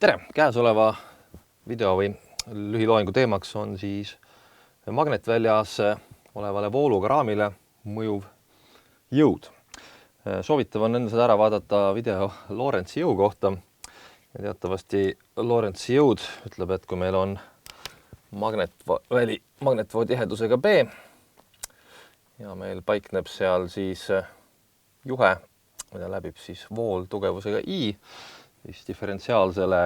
Tere! Käesoleva video või lühiloengu teemaks on siis magnetväljas olevale vooluga raamile mõjuv jõud. Soovitav on enne seda ära vaadata video Lorentzi jõu kohta. Ja teatavasti Lorentzi jõud ütleb, et kui meil on magnetväli magnetvoo tihedusega B ja meil paikneb seal siis juhe, mida läbib siis vool tugevusega I, siis diferentsiaalsele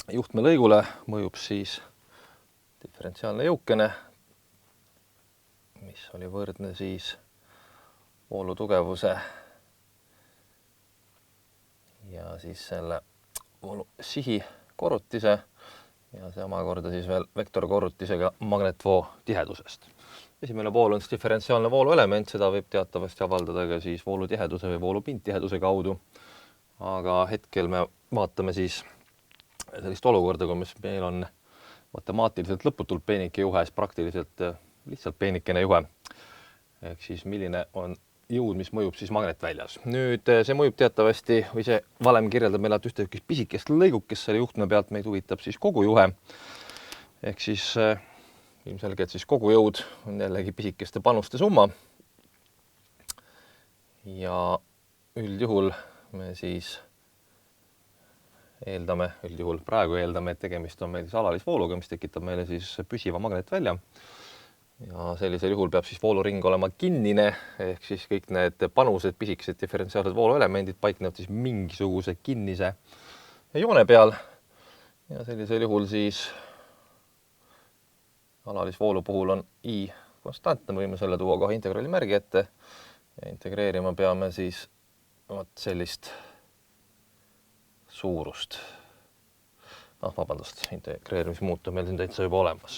juhtmelõigule mõjub siis diferentsiaalne jõukene, mis oli võrdne siis voolu tugevuse ja siis selle voolu sihi korrutise ja see omakorda siis veel vektorkorrutisega magnetvoo tihedusest. Esimene vool on siis diferentsiaalne vooluelement, seda võib teatavasti avaldada ka siis voolu tiheduse või voolu pindtiheduse kaudu. Aga hetkel me vaatame siis sellist olukorda, kui meil on matemaatiliselt lõputult peenike juhe, praktiliselt lihtsalt peenikene juhe. Ehk siis milline on jõud, mis mõjub siis magnetväljas. Nüüd see mõjub teatavasti, või see valem kirjeldab meile ühte pisikest lõigukest selle juhtme pealt, meid huvitab siis kogu juhe. Ehk siis ilmselgelt siis kogu jõud on jällegi pisikeste panuste summa. Ja üldjuhul me siis praegu eeldame, et tegemist on meil siis alalisvooluga, mis tekitab meile siis püsiva magnetvälja. Ja sellisel juhul peab siis vooluring olema kinnine, ehk siis kõik need panused, pisikesed diferentsiaalsed vooluelemendid paiknevad siis mingisuguse kinnise joone peal. Ja sellisel juhul siis alalisvoolu puhul on I konstantne, võime selle tuua kohe integraali märgi ette ja integreerima peame siis sellist suurust. Vabandust, integreerimismuut on meil siin täitsa juba olemas.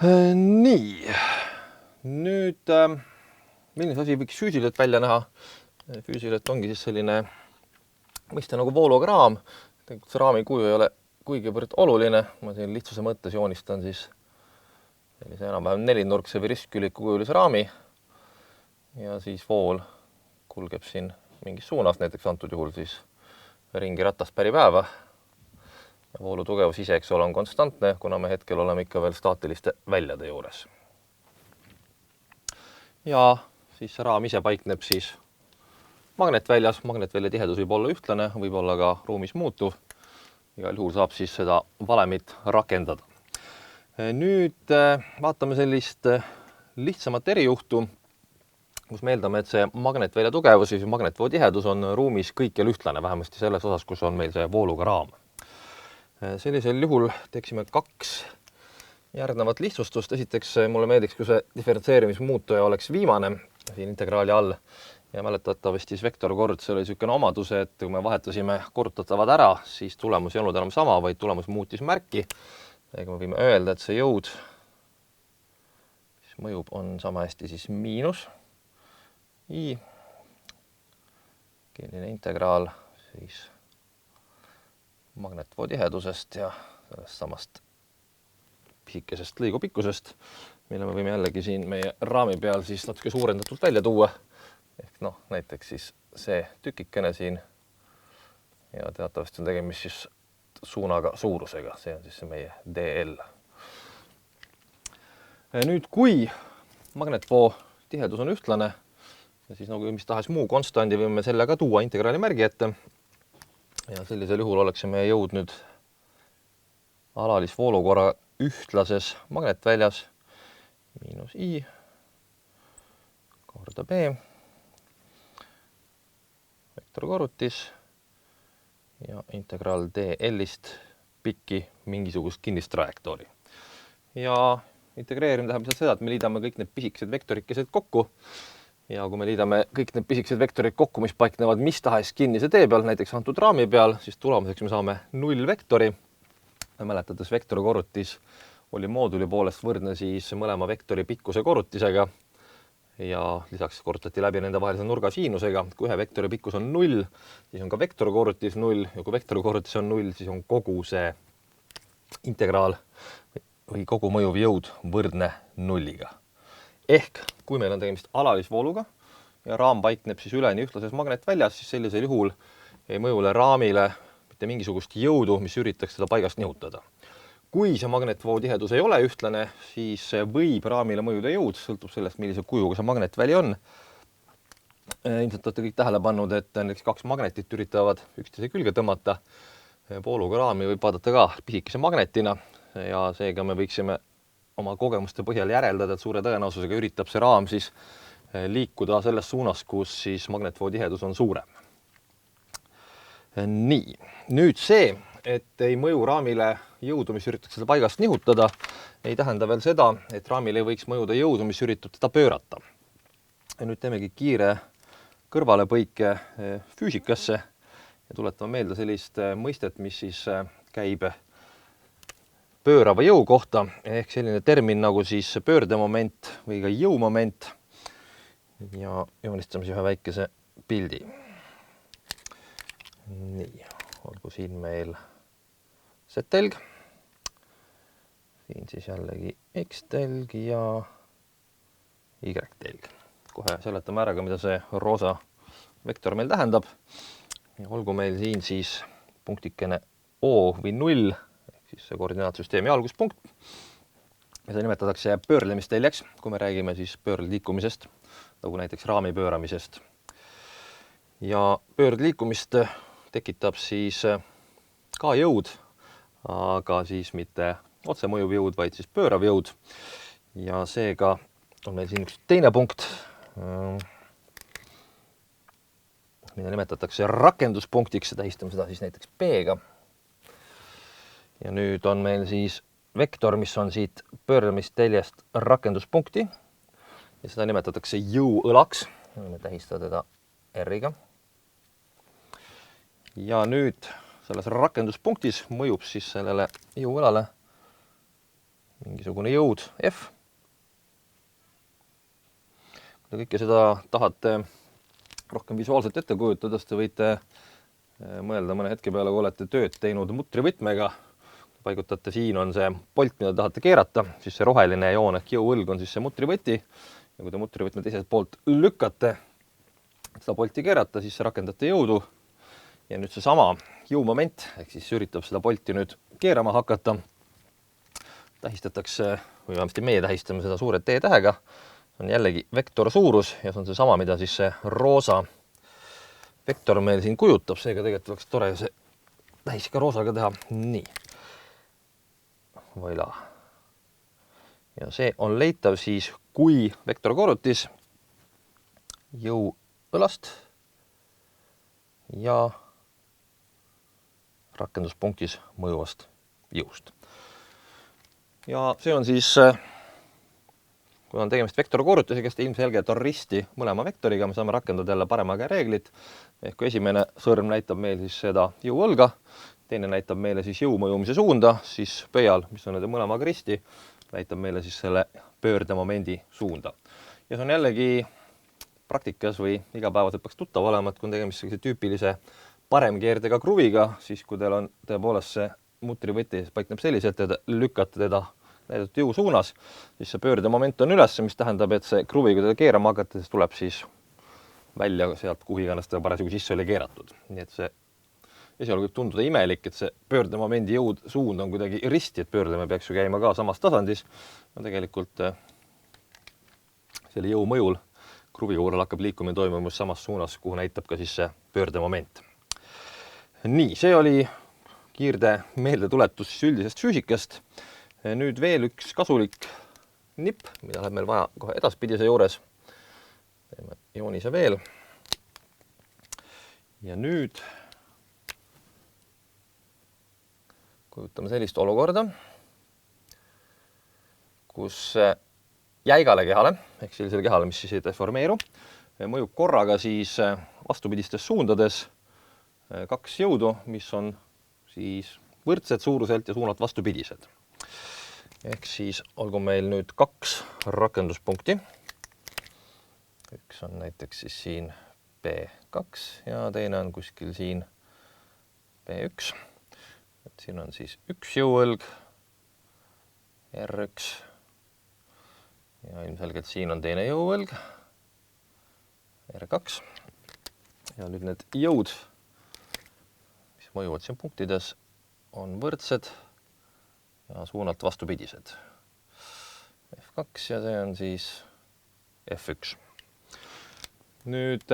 Nii, nüüd milline asi võiks füüsiliselt välja näha? Füüsiliselt ongi siis selline mõiste nagu voolugraam. Tegelikult see raami kuju ei ole kuigivõrd oluline. Ma siin lihtsuse mõttes joonistan siis sellise enam-vähem nelinurkse või ristküliku kujulise raami. Ja siis vool kulgeb siin mingis suunas, näiteks antud juhul siis ringi ratast päri päeva. Ja voolu tugevus ise, eks ole, on konstantne, kuna me hetkel oleme ikka veel staatiliste väljade juures. Ja siis see raam ise paikneb siis magnetväljas. Magnetvälja tihedus võib olla ühtlane, võib olla ka ruumis muutuv. Igal juhul saab siis seda valemit rakendada. Nüüd vaatame sellist lihtsamat erijuhtu, kus me eeldame, et see magnetvälja tugevus või magnetvoo tihedus on ruumis kõikjal ühtlane, vähemasti selles osas, kus on meil see vooluga raam. Sellisel juhul teeksime kaks järgnevat lihtsustust. Esiteks mulle meeldiks, kui see diferentseerimismuutuja oleks viimane siin integraali all. Ja mäletatavasti vektorkorrutis oli niisugune omadus, et kui me vahetasime korrutatavad ära, siis tulemus ei olnud enam sama, vaid tulemus muutis märki. Seega me võime öelda, et see jõud, mis mõjub, on sama hästi siis miinus I, keeline integraal siis magnetvoo tihedusest ja sellest samast pisikesest lõigu pikkusest, mille me võime jällegi siin meie raami peal siis natuke suurendatult välja tuua. Ehk näiteks siis see tükikene siin ja teatavasti on tegemist siis suunaga suurusega, see on siis see meie DL. Nüüd, kui magnetvoo tihedus on ühtlane, ja siis nagu mis tahes muu konstandi võime selle ka tuua integraali märgi ette. Ja sellisel juhul oleksime jõudnud alalisvoolukorra ühtlases magnetväljas miinus I korda B vektorkorrutis ja integraal DL-ist pikki mingisugust kinnist trajektoori. Ja integreerimine tähendab lihtsalt seda, et me liidame kõik need pisikesed vektorikesed kokku. Ja kui me liidame kõik need pisikesed vektorid kokku, mis paiknevad mis tahes kinnise tee peal, näiteks antud raami peal, siis tulemuseks me saame 0 vektori. Mäletades vektorikorrutis oli mooduli poolest võrdne siis mõlema vektori pikkuse korrutisega ja lisaks korrutati läbi nende vahelise nurga siinusega. Kui ühe vektori pikkus on 0, siis on ka vektorikorrutis 0 ja kui vektorikorrutis on 0, siis on kogu see integraal või kogu mõjuv jõud võrdne 0-ga. Ehk kui meil on tegemist alalisvooluga ja raam paikneb siis üleni ühtlases magnetväljas, siis sellisel juhul ei mõjule raamile mitte mingisugust jõudu, mis üritaks seda paigast nihutada. Kui see magnetvoo tihedus ei ole ühtlane, siis võib raamile mõjuda jõud, sõltub sellest, millise kujuga see magnetväli on. Ilmselt olete kõik tähele pannud, et näiteks 2 magnetit üritavad üksteise külge tõmmata. Vooluga raami võib vaadata ka pisikese magnetina ja seega me võiksime oma kogemuste põhjal järeldada, et suure tõenäosusega üritab see raam siis liikuda selles suunas, kus siis magnetvoo tihedus on suurem. Nii, nüüd see, et ei mõju raamile jõudu, mis üritaks seda paigast nihutada, ei tähenda veel seda, et raamile ei võiks mõjuda jõudu, mis üritab teda pöörata. Ja nüüd teemegi kiire kõrvalepõike füüsikasse ja tuletame meelde sellist mõistet, mis siis käib pöörava jõu kohta, ehk selline termin nagu siis pöördemoment või ka jõumoment. Ja joonistame ühe väikese pildi. Nii, olgu siin meil Z-telg, siin siis jällegi X-telg ja Y-telg. Kohe seletame ära ka, mida see roosa vektor meil tähendab. Ja olgu meil siin siis punktikene O või 0, ehk siis see koordinaatsüsteemi alguspunkt. Ja seda nimetatakse pöörlemisteljeks, kui me räägime siis pöördliikumisest, nagu näiteks raami pööramisest. Ja pöördliikumist tekitab siis ka jõud, aga siis mitte otsemõjuv jõud, vaid siis pöörav jõud. Ja seega on meil siin üks teine punkt, mida nimetatakse rakenduspunktiks, tähistame seda siis näiteks P-ga. Ja nüüd on meil siis vektor, mis on siit pöörlemisteljest rakenduspunkti ja seda nimetatakse jõuõlaks. Me tähistame teda R-iga. Ja nüüd selles rakenduspunktis mõjub siis sellele jõuõlale mingisugune jõud F. Kui te kõike seda tahate rohkem visuaalselt ette kujutada, siis te võite mõelda mõne hetke peale, kui olete tööd teinud mutrivõtmega. Paigutate, siin on see polt, mida tahate keerata, siis see roheline joon ehk jõuõlg on siis see mutrivõti. Ja kui te mutrivõtme teiselt poolt lükkate, seda polti keerata, siis rakendate jõudu. Ja nüüd see sama jõumoment, ehk siis üritab seda polti nüüd keerama hakata, tähistatakse, või vähemasti meie tähistame seda suure T-tähega, on jällegi vektor suurus ja see on see sama, mida siis see roosa vektor meil siin kujutab, seega tegelikult oleks tore see tähis ka roosaga teha. Nii. Voilà. Ja see on leitav siis, kui vektorkorrutis jõuõlast ja rakenduspunktis mõjuvast jõust. Ja see on siis, kui on tegemist vektorkorrutisega, siis ilmselgelt on risti mõlema vektoriga, me saame rakendada jälle parema käe reeglit. Ehk kui esimene sõrm näitab meil siis seda jõuõlga, teine näitab meile siis jõu mõjumise suunda, siis pöial, mis on nende mõlemaga risti, näitab meile siis selle pöördemomendi suunda. Ja see on jällegi praktikas või igapäevaselt peaks tuttav olema, et kui on tegemist sellise tüüpilise paremkeerdega kruviga, siis kui teil on tõepoolest see mutrivõti paikneb selliselt, et lükkate teda näidatud jõu suunas, siis see pöördemoment on üles, mis tähendab, et see kruvi, kui teda keerama hakata, siis tuleb siis välja sealt, kuhu iganes ta parasjagu sisse oli keeratud. Nii et see esialgu võib tunduda imelik, et see pöördemomendi jõud suund on kuidagi risti, et pöördeme peaks ju käima ka samas tasandis. No tegelikult selle jõu mõjul kruvi juurel hakkab liikumine toimumas samas suunas, kuhu näitab ka siis see pöördemoment. Nii, see oli kiirde meeldetuletus üldisest füüsikast. Nüüd veel üks kasulik nipp, mida läheb meil vaja kohe edaspidise juures. Teeme joonise veel. Ja nüüd kujutame sellist olukorda, kus jäigale kehale, ehk sellisele kehale, mis siis ei deformeeru, mõjub korraga siis vastupidistes suundades 2 jõudu, mis on siis võrdsed suuruselt ja suunalt vastupidised. Ehk siis olgu meil nüüd 2 rakenduspunkti. Üks on näiteks siis siin P2 ja teine on kuskil siin P1. Et siin on siis üks jõuõlg, R1 ja ilmselgelt siin on teine jõuõlg, R2. Ja nüüd need jõud mõjuvad siin punktides, on võrdsed ja suunalt vastupidised. F2 ja see on siis F1. Nüüd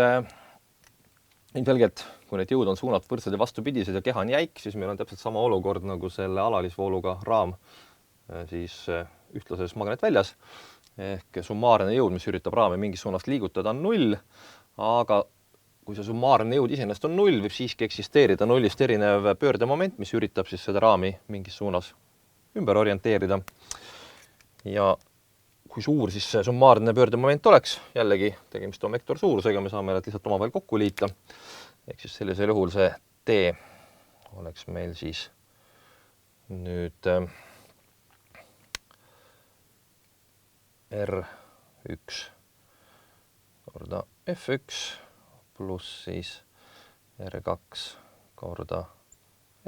ilmselgelt, kui need jõud on suunalt võrdsed ja vastupidised ja keha on jäik, siis meil on täpselt sama olukord nagu selle alalisvooluga raam siis ühtlases magnetväljas. Ehk summaarne jõud, mis üritab raami mingis suunas liigutada, on 0, aga kui see summaarne jõud iseenesest on 0, võib siiski eksisteerida nullist erinev pöördemoment, mis üritab siis seda raami mingis suunas ümber orienteerida. Ja kui suur siis see summaarne pöördemoment oleks, jällegi tegemist on vektorsuurusega, me saame need lihtsalt omavahel kokku liita. Ehk siis sellisel juhul see T oleks meil siis nüüd R1 korda F1 pluss siis R2 korda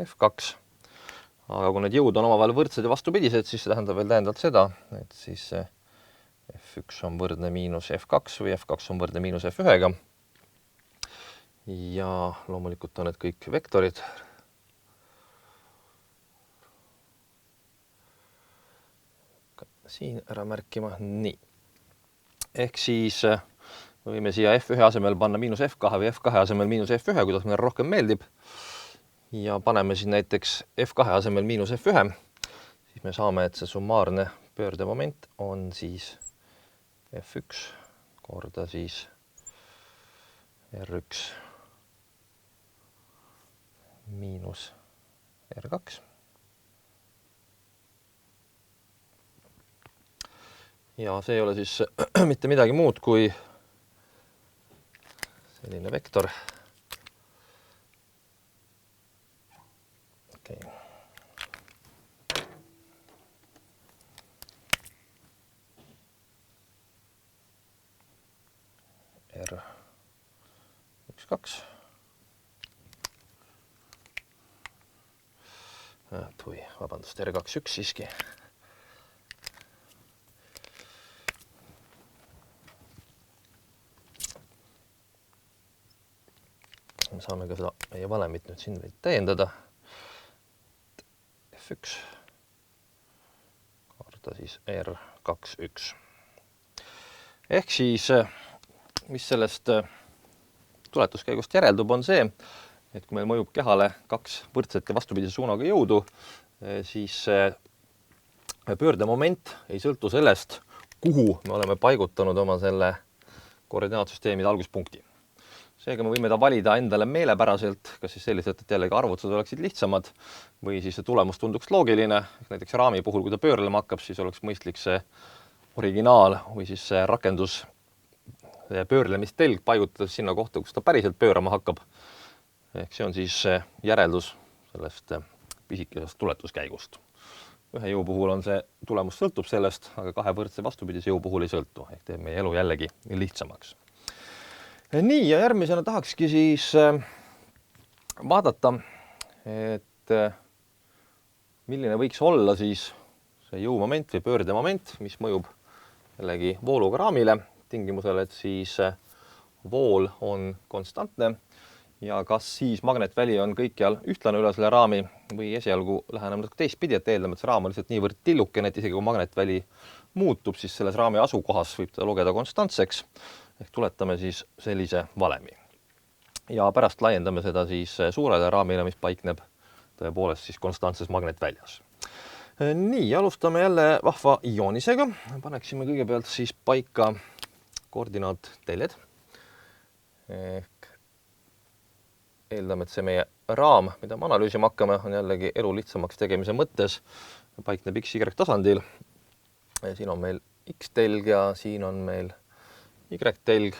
F2. Aga kui need jõud on omavahel võrdsed ja vastupidised, siis see tähendab veel tähendavalt seda, et siis F1 on võrdne miinus F2 või F2 on võrdne miinus F1-ga. Ja loomulikult on need kõik vektorid. Siin ära märkima. Nii. Ehk siis me võime siia F1 asemel panna miinus F2 või F2 asemel miinus F1, kuidas meile rohkem meeldib. Ja paneme siin näiteks F2 asemel miinus F1, siis me saame, et see summaarne pöördemoment on siis F1 korda siis R1 miinus R2. Ja see ei ole siis mitte midagi muud kui selline vektor. Okay. R1, 2. Vabandust, R2, 1 siiski. Me saame ka seda meie valemit nüüd siin veel täiendada. F1 korda siis R2, 1. Ehk siis, mis sellest tuletuskäigust järeldub, on see, et kui meil mõjub kehale 2 võrdset ja vastupidise suunaga jõudu, siis pöördemoment ei sõltu sellest, kuhu me oleme paigutanud oma selle koordinaatsüsteemide alguspunkti. Seega me võime ta valida endale meelepäraselt, kas siis selliselt, et jällegi arvutused oleksid lihtsamad või siis see tulemus tunduks loogiline. Näiteks raami puhul, kui ta pöörlema hakkab, siis oleks mõistlik see originaal või siis see rakendus pöörlemistelg paigutada sinna kohta, kus ta päriselt pöörama hakkab. Ehk see on siis järeldus sellest pisikesest tuletuskäigust. Ühe jõu puhul on see tulemus sõltub sellest, aga 2 võrdse vastupidise jõu puhul ei sõltu. Ehk teeb meie elu jällegi lihtsamaks. Nii, ja järgmisena tahakski siis vaadata, et milline võiks olla siis see jõumoment või pöördemoment, mis mõjub jällegi vooluga raamile tingimusel, et siis vool on konstantne ja kas siis magnetväli on kõikjal ühtlane üle selle raami või esialgu läheneme natuke teistpidi, et eeldame, et see raam on lihtsalt niivõrd tillukene, et isegi kui magnetväli muutub, siis selles raami asukohas võib ta lugeda konstantseks. Ehk tuletame siis sellise valemi. Ja pärast laiendame seda siis suurele raamile, mis paikneb tõepoolest siis konstantses magnetväljas. Nii, alustame jälle vahva joonisega. Paneksime kõigepealt siis paika koordinaatteljed. Ehk eeldame, et see meie raam, mida me analüüsima hakkame, on jällegi elu lihtsamaks tegemise mõttes. Paikneb X-Y tasandil. Siin on meil X-telg ja siin on meil Y-telg,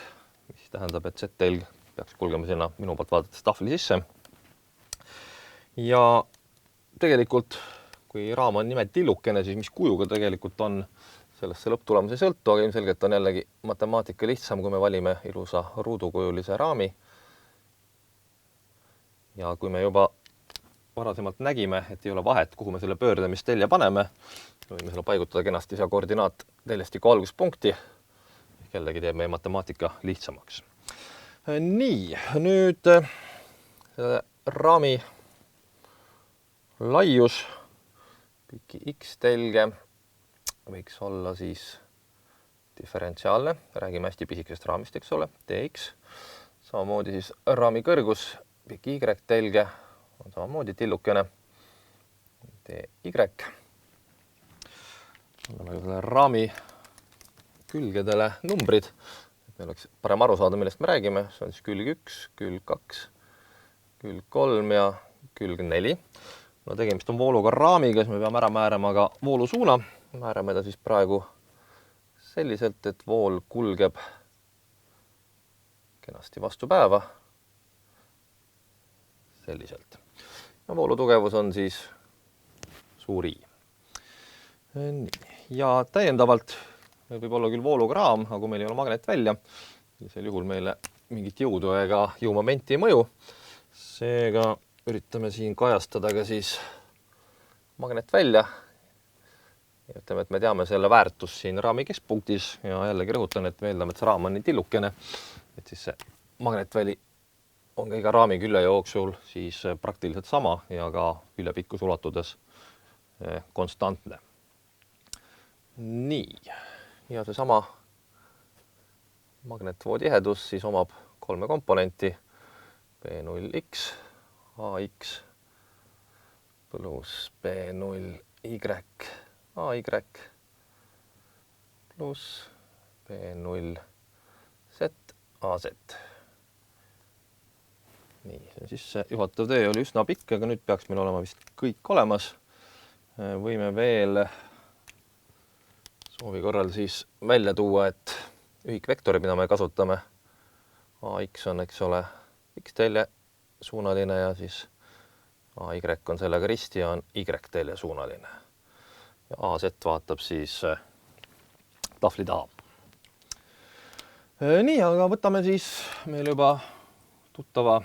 mis tähendab, et Z-telg peaks kulgema sinna minu poolt vaadates tahvli sisse. Ja tegelikult, kui raam on nimelt tillukene, siis mis kujuga tegelikult on, sellest see lõpptulemus ei sõltu, aga ilmselgelt on jällegi matemaatika lihtsam, kui me valime ilusa ruudukujulise raami. Ja kui me juba varasemalt nägime, et ei ole vahet, kuhu me selle pöördlemistelje paneme, võime selle paigutada kenasti seal koordinaatteljestiku alguspunkti. Jällegi teeb meie matemaatika lihtsamaks. Nii, nüüd raami laius, piki X telge võiks olla siis diferentsiaalne, räägime hästi pisikesest raamist, eks ole, DX. Samamoodi siis raami kõrgus, piki Y telge on samamoodi tillukene, DY. Anname selle raami külgedele numbrid, et meil oleks parem aru saada, millest me räägime. See on siis külg 1, külg 2, külg 3 ja külg 4. No tegemist on vooluga raamiga, siis me peame ära määrama ka voolusuuna. Määrame ta siis praegu selliselt, et vool kulgeb kenasti vastu päeva. Selliselt. Ja voolu tugevus on siis suur I. Ja täiendavalt võib olla küll vooluga raam, aga kui meil ei ole magnet välja, sellisel juhul meile mingit jõudu ega jõumomenti ei mõju. Seega üritame siin kajastada ka siis magnet välja. Ja ütleme, et me teame selle väärtus siin raami keskpunktis ja jällegi rõhutan, et me eeldame, et see raam on nii tillukene, et siis see magnetväli on ka iga raami külje jooksul siis praktiliselt sama ja ka küljepikkuse ulatudes konstantne. Nii, ja seesama magnetvoo tihedus siis omab 3 komponenti B0X, AX pluss B0Y, AY pluss B0Z, AZ. Nii, siis see juhatav tee oli üsna pikk, aga nüüd peaks meil olema vist kõik olemas. Võime veel soovi korral siis välja tuua, et ühikvektori, mida me kasutame, AX on, eks ole, X-telje suunaline ja siis AY on sellega risti ja on Y-telje suunaline. Ja AZ vaatab siis tahvli taha. Nii, aga võtame siis meil juba tuttava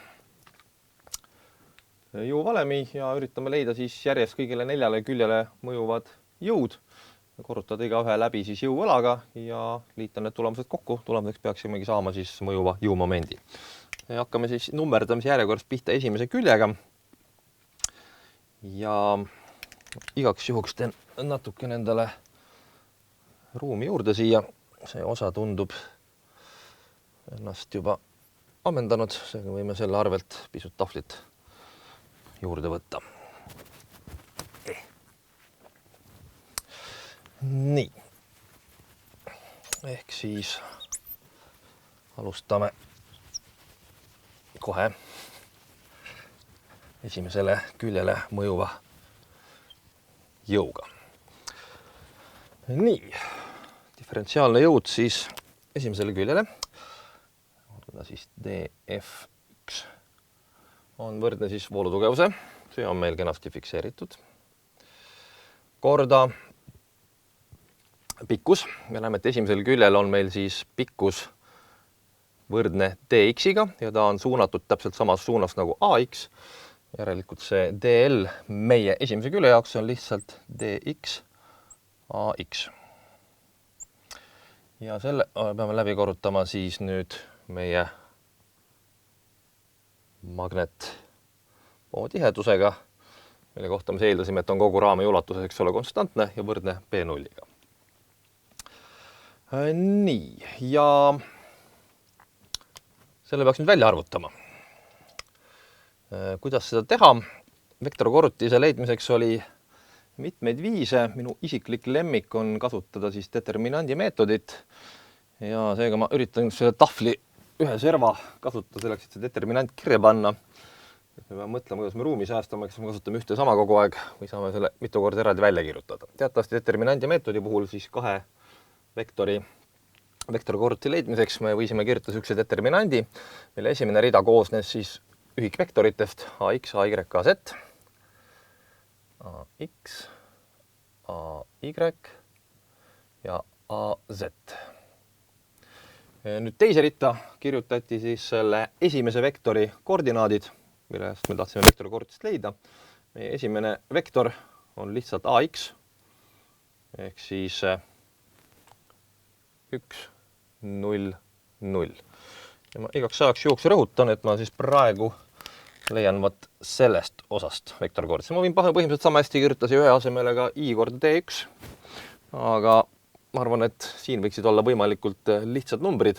jõuvalemi ja üritame leida siis järjest kõigile 4 küljele mõjuvad jõud. Korrutada iga ühe läbi siis jõuvõlaga ja liita need tulemused kokku. Tulemuseks peaksimegi saama siis mõjuva jõumomendi. Ja hakkame siis nummerdamise järjekorras pihta esimese küljega. Ja igaks juhuks teen natuke endale ruumi juurde siia. See osa tundub ennast juba ammendanud, seega võime selle arvelt pisut tahvlit juurde võtta. Nii, ehk siis alustame kohe esimesele küljele mõjuva jõuga. Nii, diferentsiaalne jõud siis esimesele küljele, siis DF1 on võrdne siis voolutugevuse, see on meil kenasti fikseeritud, korda pikkus. Me näeme, et esimesel küljel on meil siis pikkus võrdne DX-iga ja ta on suunatud täpselt samas suunas nagu AX. Järelikult see DL meie esimese külje jaoks on lihtsalt DX AX. Ja selle peame läbi korrutama siis nüüd meie magnetvoo tihedusega, mille kohta me eeldasime, et on kogu raami ulatuses, eks ole, konstantne ja võrdne B0-iga. Nii, ja selle peaks nüüd välja arvutama. Kuidas seda teha? Vektorkorrutise leidmiseks oli mitmeid viise. Minu isiklik lemmik on kasutada siis determinandi meetodit ja seega ma üritan selle tahvli ühe serva kasutada selleks, et see determinant kirja panna. Me peame mõtlema, kuidas me ruumi säästame, kas me kasutame ühte sama kogu aeg või saame selle mitu korda eraldi välja kirjutada. Teatavasti determinandi meetodi puhul siis 2 vektorkorrutise leidmiseks me võisime kirjutada sellise determinandi, mille esimene rida koosnes siis ühikvektoritest AX, AY, AZ, AX, AY ja AZ. Nüüd teise ritta kirjutati siis selle esimese vektori koordinaadid, millest me tahtsime vektorikorrutist leida. Meie esimene vektor on lihtsalt AX ehk siis 1, 0, 0. Ja ma igaks ajaks juhuks rõhutan, et ma siis praegu leian vot sellest osast vektorkoordinaadist. Ma võin põhimõtteliselt sama hästi kirjutada ühe asemele ka I korda D1, aga ma arvan, et siin võiksid olla võimalikult lihtsad numbrid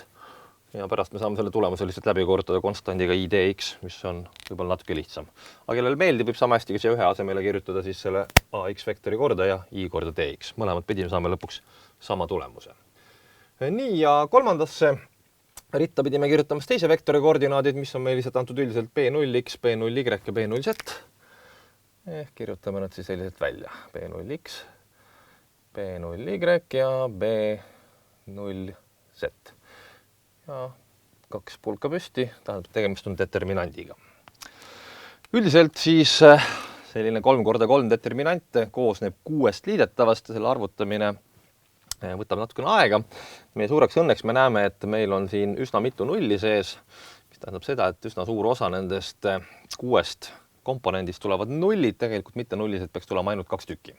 ja pärast me saame selle tulemuse lihtsalt läbi korrutada konstandiga I dx, mis on võib-olla natuke lihtsam. Aga kellel meeldib, võib sama hästi ka siia ühe asemele kirjutada siis selle AX vektori kordaja I korda dx. Mõlemad pidi saame lõpuks sama tulemuse. Nii, ja kolmandasse ritta pidime kirjutama teise vektori koordinaadid, mis on meil lihtsalt antud üldiselt B0x, B0y ja B0z. Kirjutame nad siis selliselt välja. B0x, B0y ja B0z. Ja kaks pulka püsti, tähendab tegemist on determinandiga. Üldiselt siis selline 3 korda 3 determinant koosneb 6 liidetavast ja selle arvutamine võtab natukene aega. Meie suureks õnneks me näeme, et meil on siin üsna mitu nulli sees, mis tähendab seda, et üsna suur osa nendest 6 komponendist tulevad nullid, tegelikult mitte nullised, peaks tulema ainult 2 tükki.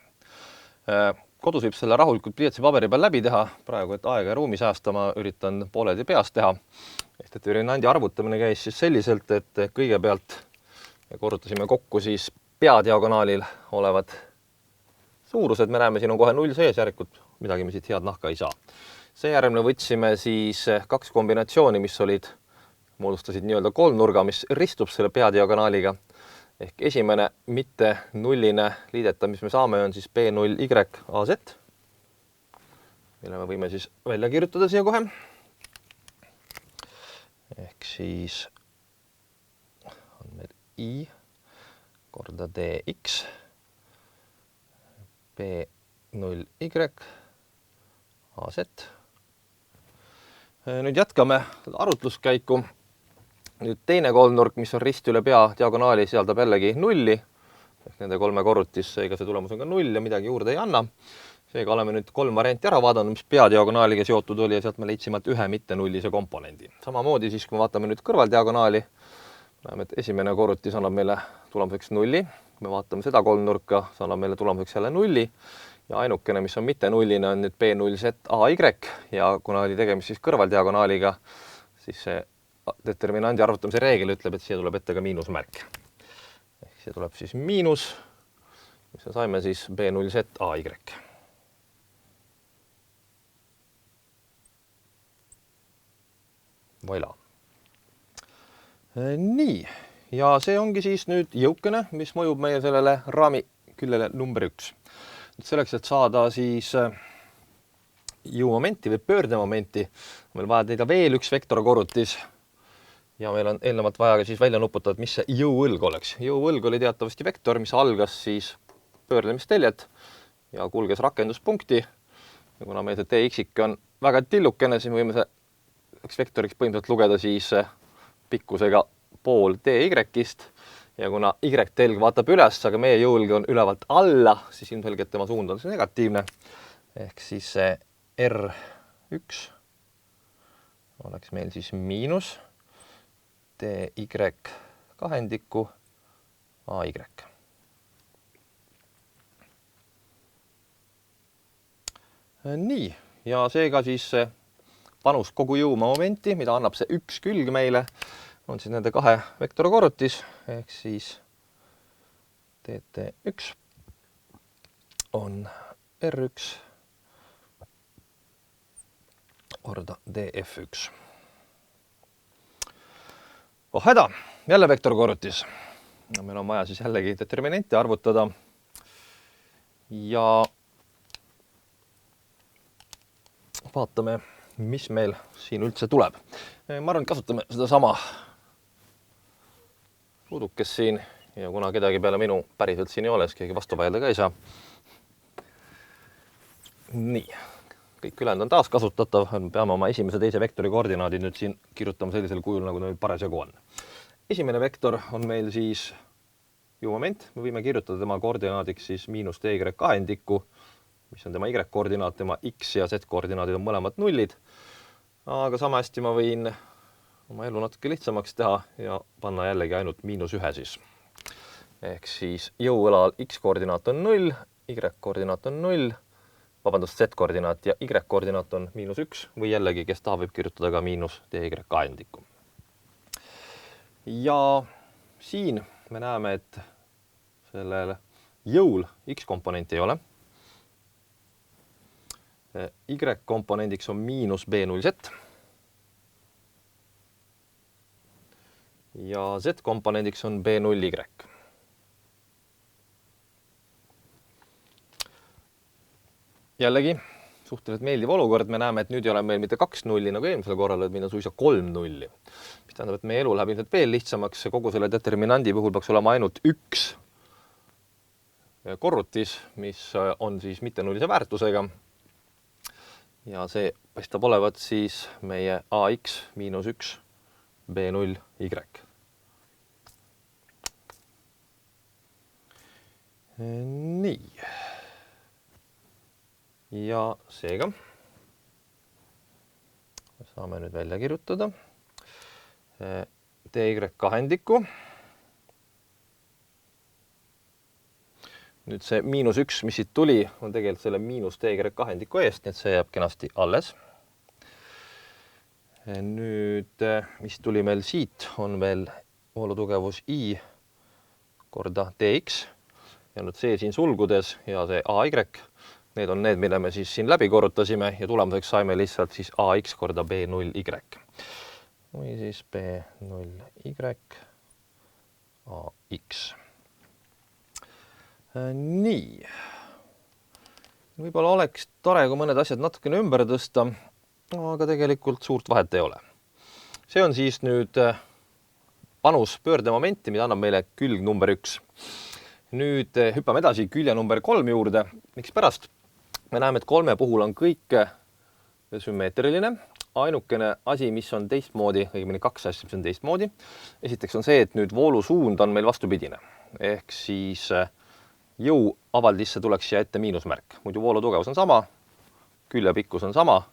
Kodus võib selle rahulikult pliiatsi paberi peal läbi teha, praegu, et aega ja ruumi säästama, üritan pooleldi peast teha. Determinandi arvutamine käis siis selliselt, et kõigepealt korrutasime kokku siis peadiagonaalil olevad suurused, me näeme, siin on kohe 0 sees, järelikult midagi me siit head nahka ei saa. Seejärel me võtsime siis 2 kombinatsiooni, mis moodustasid nii-öelda kolmnurga, mis ristub selle peadiagonaaliga. Ehk esimene mitte nulline liidetav, mis me saame, on siis B0y AZ, mille me võime siis välja kirjutada siia kohe. Ehk siis on meil I korda dx B0y AZ. Nüüd jätkame arutluskäiku. Nüüd teine kolmnurk, mis on rist üle pea diagonaali, sisaldab jällegi nulli. Nende 3 korrutis, seega see tulemus on ka 0 ja midagi juurde ei anna. Seega oleme nüüd 3 varianti ära vaadanud, mis peadiagonaaliga seotud oli ja sealt me leidsime ühe mitte nullise komponendi. Samamoodi siis, kui me vaatame nüüd kõrvaldiagonaali, näeme, et esimene korrutis annab meile tulemuseks 0. Kui me vaatame seda kolmnurka, see annab meile tulemuseks jälle 0. Ja ainukene, mis on mitte nulline, on nüüd B0Z AY ja kuna oli tegemist siis kõrvaldiagonaaliga, siis see determinandi arvutamise reegel ütleb, et siia tuleb ette ka miinusmärk. Ehk siia tuleb siis miinus, mis me saime siis B0Z AY. Voilà. Nii, ja see ongi siis nüüd jõukene, mis mõjub meie sellele raami küljele number 1. Selleks, et saada siis jõumomenti või pöördemomenti, on meil vaja teida veel üks vektorkorrutis ja meil on eelnevalt vaja siis välja nuputada, mis see jõuõlg oleks. Jõuõlg oli teatavasti vektor, mis algas siis pöörlemisteljet ja kulges rakenduspunkti. Ja kuna meil see dx on väga tillukene, siis võime see vektoriks põhimõtteliselt lugeda siis pikkusega pool dy-ist. Ja kuna y-telg vaatab üles, aga meie jõuõlg on ülevalt alla, siis ilmselgelt tema suund on see negatiivne. Ehk siis see R1 oleks meil siis miinus dy kahendiku AY. Nii, ja seega siis see panus kogu jõumomenti, mida annab see üks külg meile, on siis nende 2 vektorkorrutis, ehk siis dt1 on R1 korda df1. Oh häda, jälle vektorkorrutis. Meil on vaja siis jällegi determinanti arvutada ja vaatame, mis meil siin üldse tuleb. Ma arvan, et kasutame seda sama ruudukest siin ja kuna kedagi peale minu päriselt siin ei ole, siis keegi vastu vaielda ka ei saa. Nii, kõik ülejäänud on taas kasutatav. Me peame oma esimese teise vektori koordinaadid nüüd siin kirjutama sellisel kujul, nagu ta parasjagu on. Esimene vektor on meil siis jõumoment. Me võime kirjutada tema koordinaadiks siis miinus dy kahendikku, mis on tema y-koordinaat, tema x ja z-koordinaadid on mõlemad nullid. Aga sama hästi ma võin oma elu natuke lihtsamaks teha ja panna jällegi ainult -1 siis. Ehk siis jõuõlal x-koordinaat on 0, y-koordinaat on 0, vabandust, z-koordinaat ja y-koordinaat on -1 või jällegi, kes tahab, võib kirjutada ka miinus dy kahendikku. Ja siin me näeme, et sellel jõul X-komponenti ei ole. Y-komponendiks on miinus B0Z. Ja Z-komponendiks on B0Y. Jällegi, suhteliselt meeldiv olukord. Me näeme, et nüüd ei ole meil mitte 2 nulli nagu eelmisel korral, et meil on suisa 3 nulli. Mis tähendab, et meie elu läheb ilmselt veel lihtsamaks. Kogu selle determinandi puhul peaks olema ainult üks korrutis, mis on siis mittenullise väärtusega. Ja see paistab olevat siis meie AX miinus 1 B0Y. Nii. Ja seega saame nüüd välja kirjutada DY kahendiku. Nüüd see miinus 1, mis siit tuli, on tegelikult selle miinus DY kahendiku eest, nii et see jääb kenasti alles. Nüüd, mis tuli meil siit, on veel voolutugevus I korda DX. Ja nüüd see siin sulgudes ja see AY, need on need, mille me siis siin läbi korrutasime ja tulemuseks saime lihtsalt siis AX korda B0Y. Või siis B0Y AX. Nii. Võib-olla oleks tore, kui mõned asjad natukene ümber tõsta, aga tegelikult suurt vahet ei ole. See on siis nüüd panus pöördemomenti, mida annab meile külg number 1. Nüüd hüppame edasi külje number 3 juurde. Miks pärast? Me näeme, et 3 puhul on kõik sümmeetriline. Ainukene asi, mis on teistmoodi, õigemini 2 asja, mis on teistmoodi. Esiteks on see, et nüüd voolusuund on meil vastupidine. Ehk siis jõu avaldisse tuleks siia ette miinusmärk. Muidu voolutugevus on sama, külje pikkus on sama.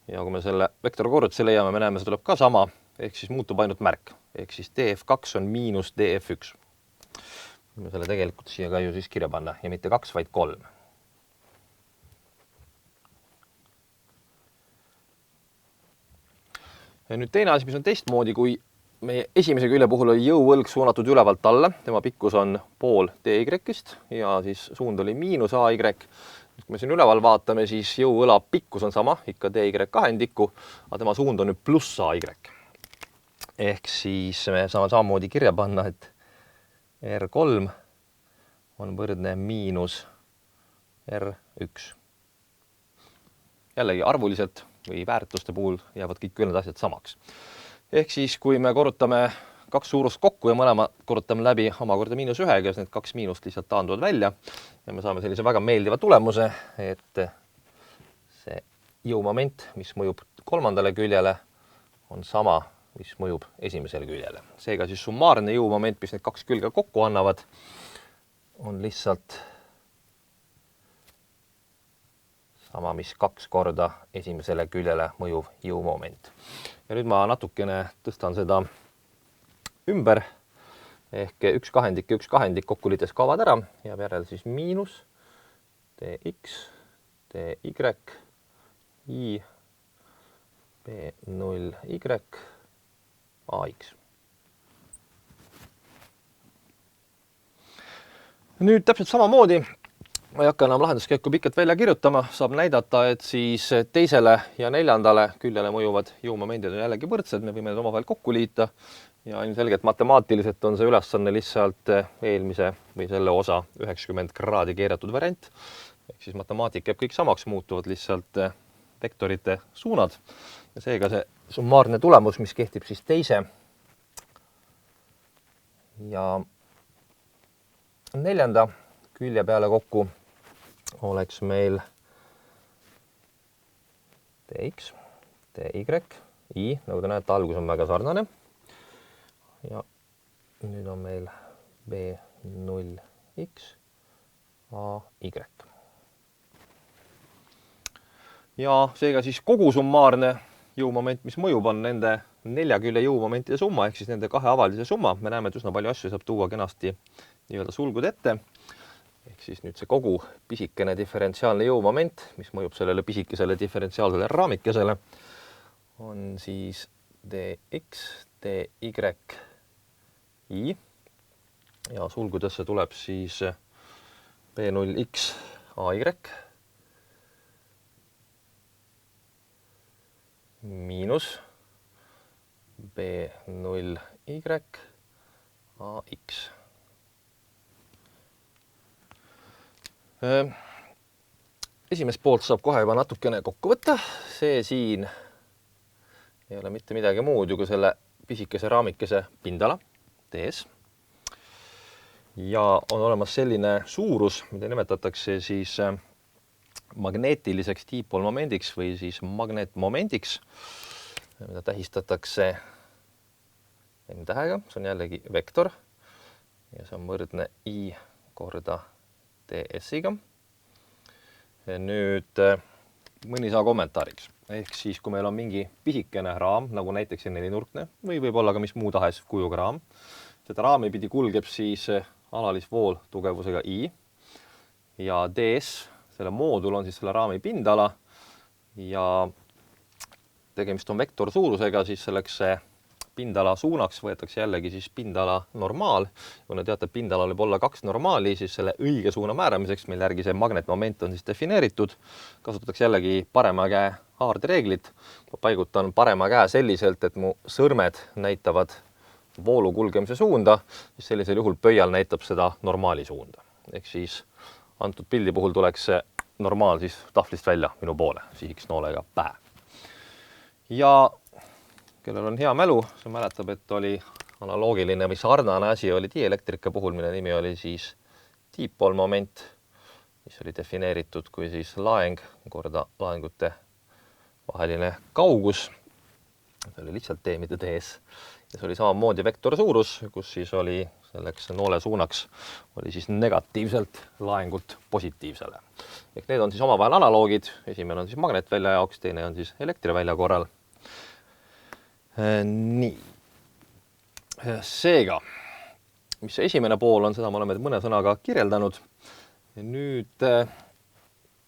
Ja kui me selle vektorkorrutuse leiame, me näeme, see tuleb ka sama. Ehk siis muutub ainult märk. Ehk siis DF2 on miinus DF1. Me selle tegelikult siia ka ju siis kirja panna ja mitte 2, vaid 3. Ja nüüd teine asi, mis on teistmoodi, kui meie esimese külje puhul oli jõuvõlg suunatud ülevalt alla, tema pikkus on pool DY-st ja siis suund oli miinus AY. Kui me siin üleval vaatame, siis jõuvõla pikkus on sama, ikka DY kahendiku, aga tema suund on nüüd pluss AY. Ehk siis me saame samamoodi kirja panna, et R3 on võrdne miinus R1. Jällegi arvuliselt või väärtuste puhul jäävad kõik ülejäänud asjad samaks. Ehk siis, kui me korrutame 2 suurust kokku ja mõlema korrutame läbi omakorda miinus 1, siis need 2 miinust lihtsalt taanduvad välja ja me saame sellise väga meeldiva tulemuse, et see jõumoment, mis mõjub 3. küljele, on sama, mis mõjub esimesele küljele. Seega siis summaarne jõumoment, mis need 2 külge kokku annavad, on lihtsalt sama, mis 2 korda esimesele küljele mõjuv jõumoment. Ja nüüd ma natukene tõstan seda ümber, ehk 1 kahendik ja 1 kahendik kokku liites kaovad ära, jääb järel siis miinus dx, dy, I, B0y, AX. Nüüd täpselt samamoodi, ma ei hakka enam lahenduskäiku pikalt välja kirjutama, saab näidata, et siis teisele ja 4. küljele mõjuvad jõumomendid on jällegi võrdsed, me võime need omavahel kokku liita ja ilmselgelt matemaatiliselt on see ülesanne lihtsalt eelmise või selle osa 90 kraadi keeratud variant. Ehk siis matemaatika jääb kõik samaks, muutuvad lihtsalt vektorite suunad ja seega see summaarne tulemus, mis kehtib siis teise ja 4. külje peale kokku, oleks meil dx, dy, I, nagu te näete, algus on väga sarnane ja nüüd on meil B0x, AY. Ja seega siis kogu summaarne jõumoment, mis mõjub, on nende 4 külje jõumomentide summa, ehk siis nende 2 avaldise summa. Me näeme, et üsna palju asju saab tuua kenasti nii-öelda sulgud ette. Ehk siis nüüd see kogu pisikene diferentsiaalne jõumoment, mis mõjub sellele pisikesele diferentsiaalsele raamikesele, on siis dx, dy, I ja sulgudesse tuleb siis B0X AY miinus B0Y AX. Esimest poolt saab kohe juba natukene kokku võtta. See siin ei ole mitte midagi muud ju kui selle pisikese raamikese pindala TS. Ja on olemas selline suurus, mida nimetatakse siis magneetiliseks diipolmomendiks või siis magnetmomendiks, mida tähistatakse n-tähega. See on jällegi vektor ja see on võrdne I korda TS-iga. Nüüd mõni saa kommentaariks. Ehk siis, kui meil on mingi pisikene raam, nagu näiteks nelinurkne või võib olla ka mis muu tahes kujuga raam, seda raami pidi kulgeb siis alalisvool tugevusega I ja DS, selle moodul on siis selle raami pindala ja tegemist on vektor suurusega, siis selleks pindala suunaks võetakse jällegi siis pindala normaal. Kuna teate, et pindalal võib olla 2 normaali, siis selle õige suuna määramiseks, mille järgi see magnetmoment on siis defineeritud, kasutatakse jällegi parema käe haardereeglit. Ma paigutan parema käe selliselt, et mu sõrmed näitavad voolu kulgemise suunda, siis sellisel juhul pöial näitab seda normaali suunda. Ehk siis antud pildi puhul tuleks see normaal siis tahvlist välja minu poole, sihiks noolega pää. Ja kellel on hea mälu, see mäletab, et oli analoogiline või sarnane asi oli dielektrika puhul, mille nimi oli siis diipolmoment, mis oli defineeritud kui siis laeng korda laengute vaheline kaugus. See oli lihtsalt D, mitte DS. Ja see oli samamoodi vektor suurus, kus siis oli selleks noole suunaks oli siis negatiivselt laengult positiivsele. Ehk need on siis omavahel analoogid. Esimene on siis magnetvälja jaoks, teine on siis elektrivälja korral. Nii. Seega, mis see esimene pool on, seda me oleme mõne sõnaga kirjeldanud. Ja nüüd,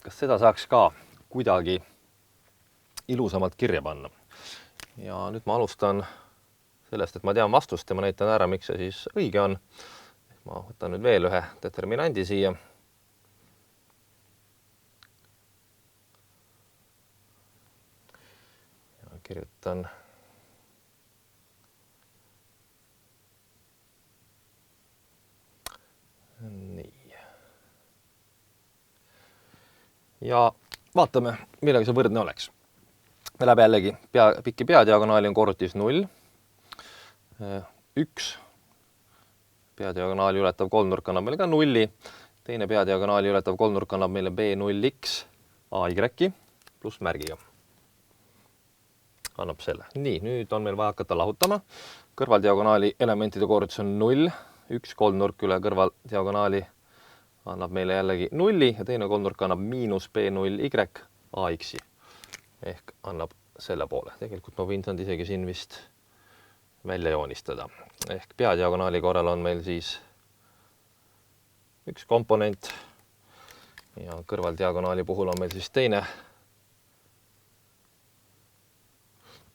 kas seda saaks ka kuidagi ilusamalt kirja panna? Ja nüüd ma alustan sellest, et ma tean vastust ja ma näitan ära, miks see siis õige on. Ma võtan nüüd veel ühe determinandi siia. Ja kirjutan nii. Ja vaatame, millega see võrdne oleks. Me läheb jällegi pikki peadiagonaali on korrutis 0. 1 peadiagonaali ületav kolmnurk annab meile ka 0. Teine peadiagonaali ületav kolmnurk annab meile B0X AY pluss märgiga. Annab selle. Nii, nüüd on meil vaja hakata lahutama. Kõrvaldiagonaali elementide korrutis on 0. 1 kolmnurk üle kõrvaldiagonaali annab meile jällegi 0 ja teine kolmnurk annab miinus B0Y AX-i ehk annab selle poole. Tegelikult ma võin saanud isegi siin vist välja joonistada. Ehk peadiagonaali korral on meil siis üks komponent ja kõrvaldiagonaali puhul on meil siis teine.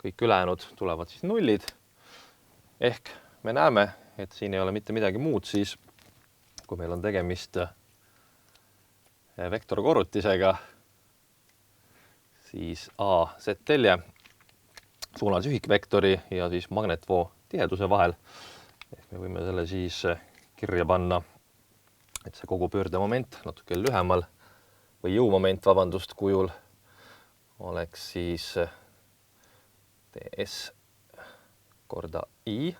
Kõik ülejäänud tulevad siis nullid. Ehk me näeme, et siin ei ole mitte midagi muud siis, kui meil on tegemist vektorkorrutisega, siis A Z-telje suunalise ühikvektori ja siis magnetvoo tiheduse vahel. Ehk me võime selle siis kirja panna, et see kogu pöördemoment natuke lühemal või jõumoment, vabandust, kujul oleks siis ds korda I,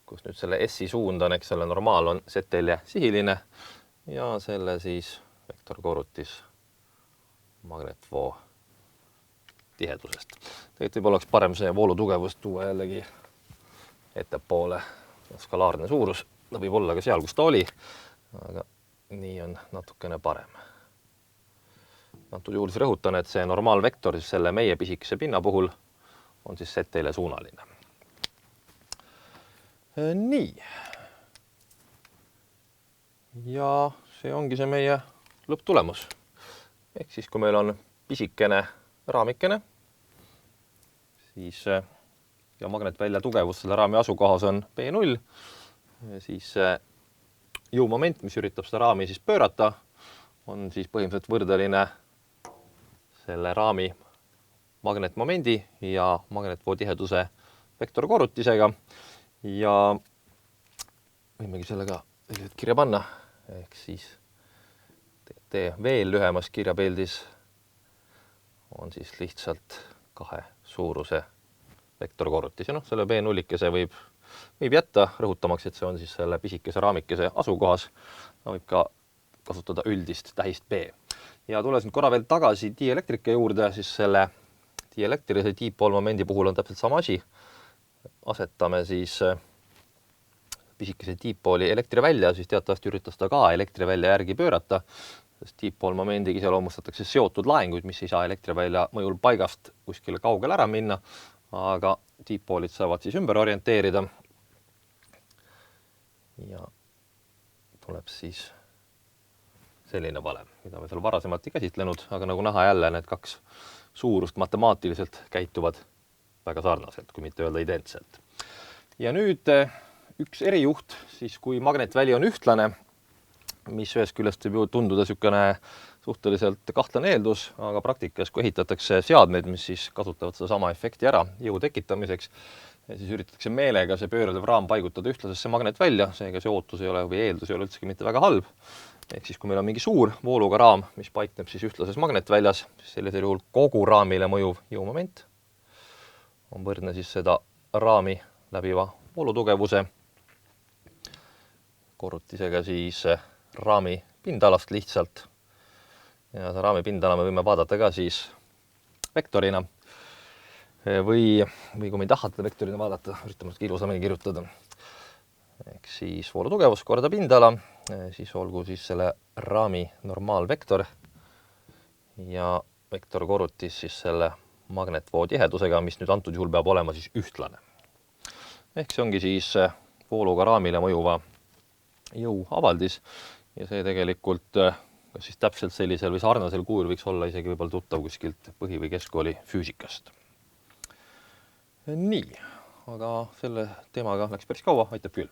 kus nüüd selle S-i suund on, eks selle normaal on Z-telje sihiline ja selle siis vektorkorrutis magnetvoo tihedusest. Tegelikult võib oleks parem see voolutugevust tuua jällegi ettepoole. Skalaarne suurus ta võib olla ka seal, kus ta oli, aga nii on natukene parem. Antud juhul siis rõhutan, et see normaalvektor siis selle meie pisikese pinna puhul on siis Z-telje suunaline. Nii. Ja see ongi see meie lõpptulemus. Ehk siis, kui meil on pisikene raamikene, siis ja magnetvälja tugevus selle raami asukohas on B0, siis jõumoment, mis üritab seda raami siis pöörata, on siis põhimõtteliselt võrdeline selle raami magnetmomendi ja magnetvoo tiheduse vektorkorrutisega ja võimegi sellega kirja panna, ehk siis tee veel lühemas kirjapildis on siis lihtsalt 2 suuruse vektorkorrutis ja selle B0-kese võib jätta, rõhutamaks, et see on siis selle pisikese raamikese asukohas. Võib ka kasutada üldist tähist B. Ja tulles nüüd korra veel tagasi dielektrika juurde, siis selle dielektrilise diipolmomendi puhul on täpselt sama asi. Asetame siis pisikese diippooli elektrivälja, siis teatavasti üritas ta ka elektrivälja järgi pöörata, sest diippoolmomendiga iseloomustatakse seotud laenguid, mis ei saa elektrivälja mõjul paigast kuskile kaugele ära minna, aga diippoolid saavad siis ümber orienteerida. Ja tuleb siis selline valem, mida me seal varasemalt ei käsitlenud, aga nagu näha jälle need 2 suurust matemaatiliselt käituvad väga sarnaselt, kui mitte öelda identselt. Ja nüüd üks erijuht, siis kui magnetväli on ühtlane, mis ühest küljest võib ju tunduda niisugune suhteliselt kahtlane eeldus, aga praktikas, kui ehitatakse seadmeid, mis siis kasutavad seda sama efekti ära jõu tekitamiseks, siis üritatakse meelega see pöörlev raam paigutada ühtlasesse magnetvälja, seega see ootus ei ole või eeldus ei ole üldsegi mitte väga halb. Ehk siis, kui meil on mingi suur vooluga raam, mis paikneb siis ühtlases magnetväljas, siis sellisel juhul kogu raamile mõjuv jõumoment on võrdne siis seda raami läbiva voolutugevuse korrutisega siis raami pindalast lihtsalt. Ja seda raami pindala me võime vaadata ka siis vektorina või kui me ei taha teda vektorina vaadata, üritame seda ilusamini kirjutada. Ehk siis voolutugevus korda pindala, siis olgu siis selle raami normaalvektor ja vektorkorrutis siis selle magnetvoo tihedusega, mis nüüd antud juhul peab olema siis ühtlane. Ehk see ongi siis vooluga raamile mõjuva jõuavaldis ja see tegelikult kas siis täpselt sellisel või sarnasel kujul võiks olla isegi võib-olla tuttav kuskilt põhi- või keskkooli füüsikast. Nii, aga selle teemaga läks päris kaua, aitab küll.